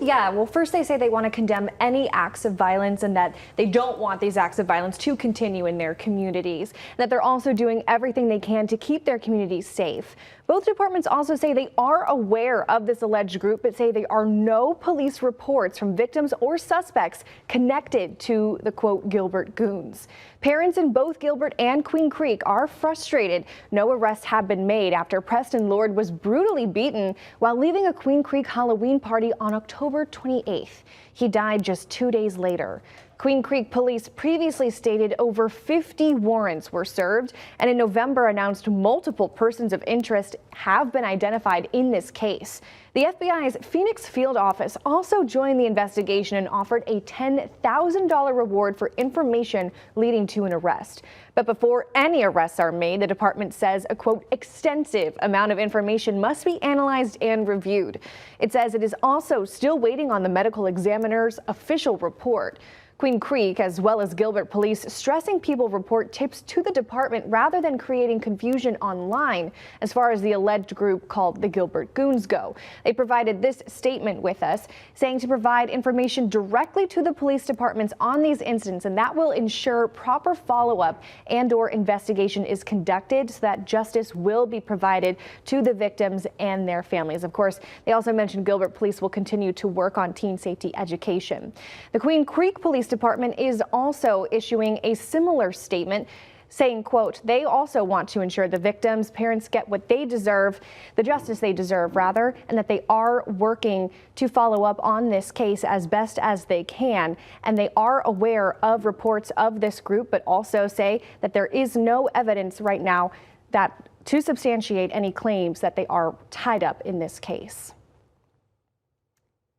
Yeah, well, first they say they want to condemn any acts of violence and that they don't want these acts of violence to continue in their communities, and that they're also doing everything they can to keep their communities safe. Both departments also say they are aware of this alleged group, but say there are no police reports from victims or suspects connected to the, quote, Gilbert goons. Parents in both Gilbert and Queen Creek are frustrated. No arrests have been made after Preston Lord was brutally beaten while leaving a Queen Creek Halloween party on October 28th. He died just 2 days later. Queen Creek police previously stated over 50 warrants were served, and in November announced multiple persons of interest have been identified in this case. The FBI's Phoenix field office also joined the investigation and offered a $10,000 reward for information leading to an arrest. But before any arrests are made, the department says a, quote, extensive amount of information must be analyzed and reviewed. It says it is also still waiting on the medical examiner's official report. Queen Creek, as well as Gilbert police, stressing people report tips to the department rather than creating confusion online as far as the alleged group called the Gilbert Goons go. They provided this statement with us, saying to provide information directly to the police departments on these incidents, and that will ensure proper follow-up and/or investigation is conducted so that justice will be provided to the victims and their families. Of course, they also mentioned Gilbert police will continue to work on teen safety education. The Queen Creek Police Department is also issuing a similar statement saying, quote, they also want to ensure the victims' parents get what they deserve, the justice they deserve, rather, and that they are working to follow up on this case as best as they can. And they are aware of reports of this group, but also say that there is no evidence right now that to substantiate any claims that they are tied up in this case.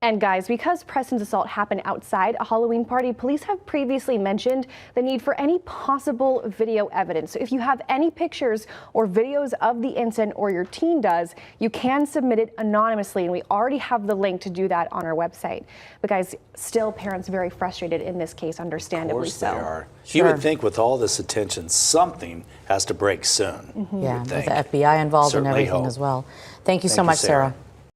And guys, because Preston's assault happened outside a Halloween party, police have previously mentioned the need for any possible video evidence. So if you have any pictures or videos of the incident, or your teen does, you can submit it anonymously. And we already have the link to do that on our website. But guys, still parents very frustrated in this case, understandably so. Of course they are. Sure. You would think with all this attention, something has to break soon. Yeah, with the FBI involved and everything as well. Thank you so much, Sarah.